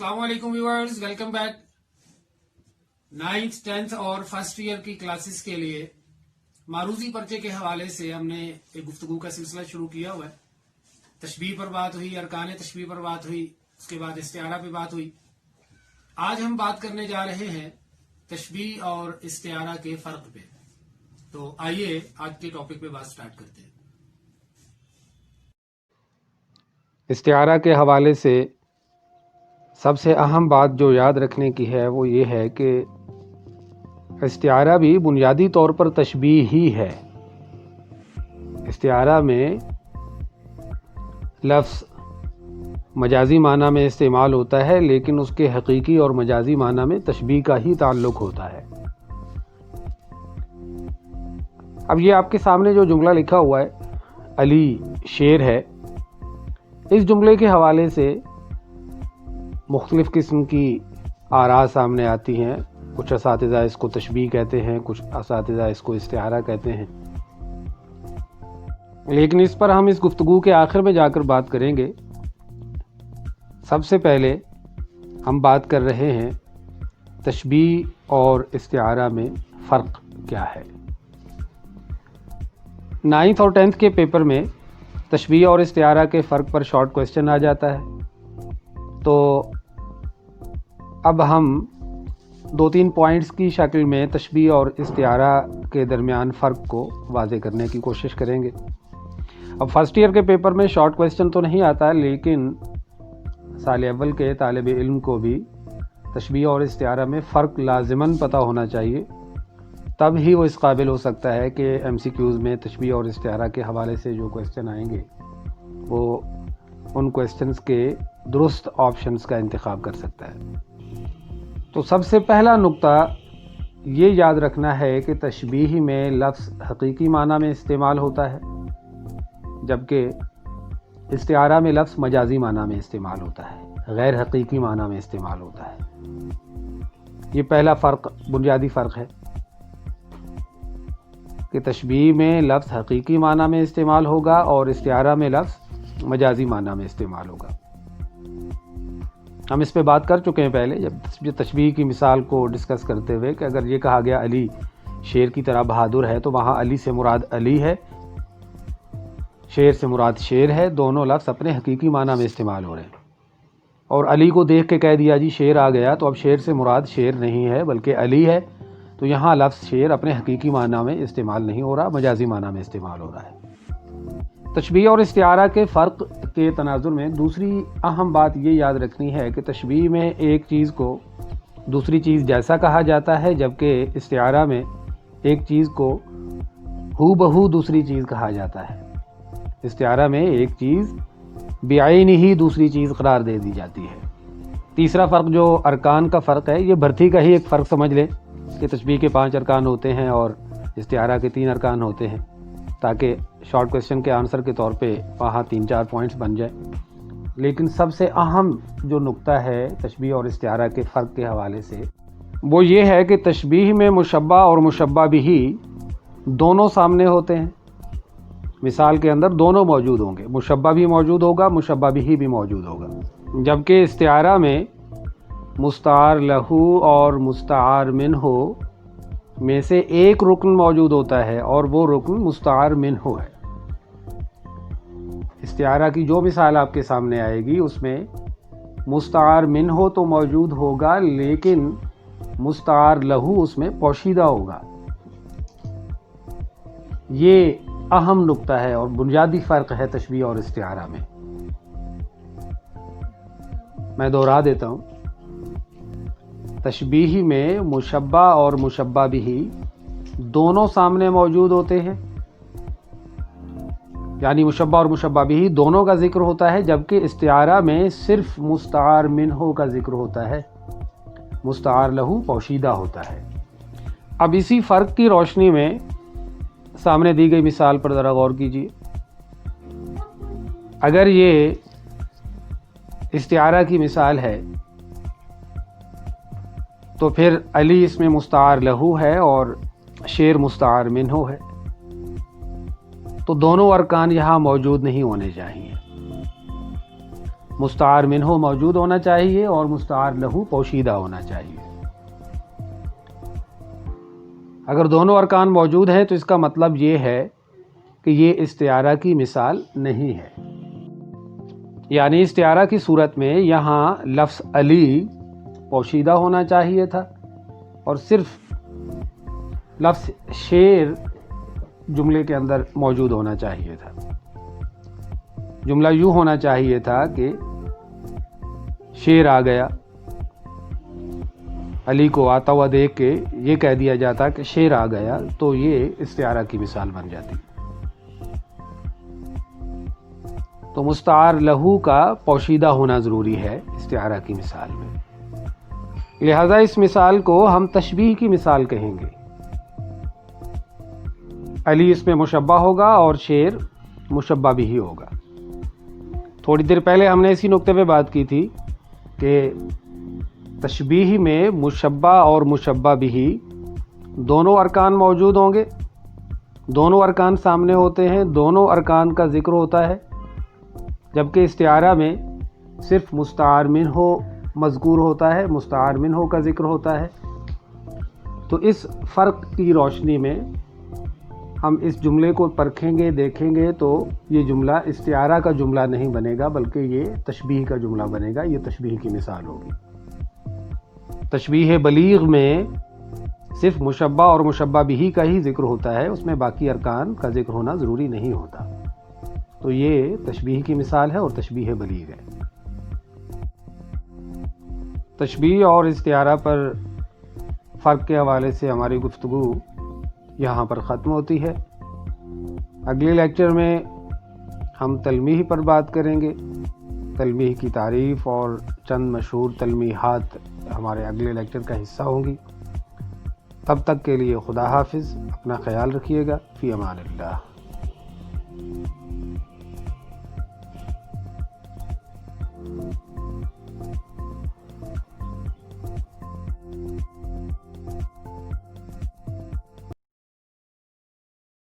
अस्सलाम वालेकुम viewers, welcome back. 9th, 10th और फर्स्ट ईयर की क्लासेस के लिए मारूजी पर्चे के हवाले से हमने एक गुफ्तगू का सिलसिला शुरू किया हुआ है। तशबीह पर बात हुई, अरकान तशबीह पर बात हुई, उसके बाद इस्तिआरा पे बात हुई। आज हम बात करने जा रहे हैं तशबीह और इस्तिआरा के फर्क पे। तो आइए आज के टॉपिक पे बात स्टार्ट करते हैं। इस्तिआरा के हवाले से सबसे अहम बात जो याद रखने की है वो ये है कि इस्तिआरा भी बुनियादी तौर पर तशबीह ही है। इस्तिआरा में लफ्ज़ मजाजी माना में इस्तेमाल होता है, लेकिन उसके हकीकी और मजाजी माना में तशबीह का ही ताल्लुक़ होता है। अब ये आपके सामने जो जुमला लिखा हुआ है, अली शेर है, इस जुमले के हवाले से मुख्तलिफ़ किस्म की आरा सामने आती हैं। कुछ असातिज़ा इसको तशबीह कहते हैं, कुछ असातिज़ा इसको इस्तिआरा कहते हैं, लेकिन इस पर हम इस गुफ्तगू के आखिर में जाकर बात करेंगे। सबसे पहले हम बात कर रहे हैं तशबीह और इस्तिआरा में फ़र्क क्या है। 9th और 10th के पेपर में तशबीह और इस्तिआरा के फ़र्क पर शॉर्ट क्वेश्चन आ जाता है। तो अब हम 2-3 पॉइंट्स की शक्ल में तशबीह और इस्तिआरा के दरमियान फ़र्क को वाज़े करने की कोशिश करेंगे। अब फर्स्ट ईयर के पेपर में शॉर्ट क्वेश्चन तो नहीं आता, लेकिन साल अव्वल के तालिब इल्म को भी तशबीह और इस्तिआरा में फ़र्क लाज़िमन पता होना चाहिए, तब ही वो इस काबिल हो सकता है कि MCQs में तशबीह और इस्तिआरा के हवाले से जो क्वेश्चन आएंगे वो उन क्वेश्चंस के दुरुस्त ऑप्शंस का इंतखाब कर सकता है। तो सबसे पहला नुक्ता ये याद रखना है कि तशबीह में लफ्ज़ हकीकी माना में इस्तेमाल होता है, जबकि इस्तिआरा में लफ्ज़ मजाजी माना में इस्तेमाल होता है, गैर हकीकी माना में इस्तेमाल होता है। ये पहला फ़र्क, बुनियादी फ़र्क है कि तशबीह में लफ्ज़ हकीकी माना में इस्तेमाल होगा और इस्तिआरा में लफ्ज़ मजाजी माना में इस्तेमाल होगा। हम इस पे बात कर चुके हैं पहले, जब तशबीह की मिसाल को डिस्कस करते हुए, कि अगर ये कहा गया अली शेर की तरह बहादुर है, तो वहाँ अली से मुराद अली है, शेर से मुराद शेर है। दोनों लफ्ज़ अपने हकीकी माना में इस्तेमाल हो रहे हैं। और अली को देख के कह दिया जी शेर आ गया, तो अब शेर से मुराद शेर नहीं है बल्कि अली है। तो यहाँ लफ्ज़ शेर अपने हकीकी माना में इस्तेमाल नहीं हो रहा, मजाजी माना में इस्तेमाल हो रहा है। तशबीह और इस्तिआरा के फ़र्क के तनाजुर में दूसरी अहम बात ये याद रखनी है कि तशबीह में एक चीज़ को दूसरी चीज़ जैसा कहा जाता है, जबकि इस्तिआरा में एक चीज़ को हू बहू दूसरी चीज़ कहा जाता है। इस्तिआरा में एक चीज़ बेआइनी ही दूसरी चीज़ करार दे दी जाती है। तीसरा फ़र्क जो अरकान का फ़र्क है, ये भर्ती का ही एक फ़र्क समझ लें कि तशबीह के 5 अरकान होते हैं और इस्तिआरा के 3 अरकान होते हैं, ताकि शॉर्ट क्वेश्चन के आंसर के तौर पे वहाँ 3-4 पॉइंट्स बन जाए। लेकिन सबसे अहम जो नुक्ता है तशबीह और इस्तिआरा के फ़र्क के हवाले से, वो ये है कि तशबीह में मुशब्बा और मुशब्बा बिही दोनों सामने होते हैं। मिसाल के अंदर दोनों मौजूद होंगे, मुशब्बा भी मौजूद होगा, मुशब्बा बिही भी मौजूद होगा। जबकि इस्तिआरा में मुस्तार लहू और मुस्तार मिन्हु में से एक रुकन मौजूद होता है और वो रुकन मुस्तार मिन्हु है। इस्तिआरा की जो मिसाल आपके सामने आएगी उसमें मुस्तार मिन्हु तो मौजूद होगा, लेकिन मुस्तार लहू उसमें पोशीदा होगा। ये अहम नुक्ता है और बुनियादी फ़र्क है तशबीह और इस्तिआरा में। मैं दोहरा देता हूँ, तशबीह में मुशब्बा और मुशब्बा बिही दोनों सामने मौजूद होते हैं, यानी मुशब्बा और मुशब्बा बिही दोनों का जिक्र होता है, जबकि इस्तिआरा में सिर्फ मुस्तार मिन्हु का जिक्र होता है, मुस्तार लहू पोशीदा होता है। अब इसी फ़र्क की रोशनी में सामने दी गई मिसाल पर ज़रा गौर कीजिए। अगर ये इस्तिआरा की मिसाल है तो फिर अली इसमें मुस्तार लहू है और शेर मुस्तार मिन्हु है, तो दोनों अरकान यहाँ मौजूद नहीं होने चाहिए। مستعار منہ موجود ہونا چاہیے اور مستعار لہو پوشیدہ ہونا چاہیے۔ اگر دونوں ارکان موجود ہیں تو اس کا مطلب یہ ہے کہ یہ استعارہ کی مثال نہیں ہے، یعنی استعارہ کی صورت میں یہاں لفظ علی پوشیدہ ہونا چاہیے تھا اور صرف لفظ شیر جملے کے اندر موجود ہونا چاہیے تھا۔ جملہ یوں ہونا چاہیے تھا کہ شیر آ گیا، علی کو آتا ہوا دیکھ کے یہ کہہ دیا جاتا کہ شیر آ گیا، تو یہ استعارہ کی مثال بن جاتی۔ تو مستعار لہو کا پوشیدہ ہونا ضروری ہے استعارہ کی مثال میں، لہذا اس مثال کو ہم تشبیہ کی مثال کہیں گے۔ علی اس میں مشبہ ہوگا اور شیر مشبہ بھی ہوگا۔ تھوڑی دیر پہلے ہم نے اسی نقطے پہ بات کی تھی کہ تشبیہ میں مشبہ اور مشبہ بھی دونوں ارکان موجود ہوں گے، دونوں ارکان سامنے ہوتے ہیں، دونوں ارکان کا ذکر ہوتا ہے، جبکہ استعارہ میں صرف مستعار منہ مذکور ہوتا ہے، مستعار منہ کا ذکر ہوتا ہے۔ تو اس فرق کی روشنی میں ہم اس جملے کو پرکھیں گے، دیکھیں گے تو یہ جملہ استعارہ کا جملہ نہیں بنے گا بلکہ یہ تشبیہ کا جملہ بنے گا، یہ تشبیہ کی مثال ہوگی۔ تشبیہ بلیغ میں صرف مشبہ اور مشبہ بھی کا ہی ذکر ہوتا ہے، اس میں باقی ارکان کا ذکر ہونا ضروری نہیں ہوتا، تو یہ تشبیہ کی مثال ہے اور تشبیہ بلیغ ہے۔ تشبیہ اور استعارہ پر فرق کے حوالے سے ہماری گفتگو یہاں پر ختم ہوتی ہے۔ اگلے لیکچر میں ہم تلمیح پر بات کریں گے، تلمیح کی تعریف اور چند مشہور تلمیحات ہمارے اگلے لیکچر کا حصہ ہوں گی۔ تب تک کے لیے خدا حافظ، اپنا خیال رکھیے گا، فی امان اللہ۔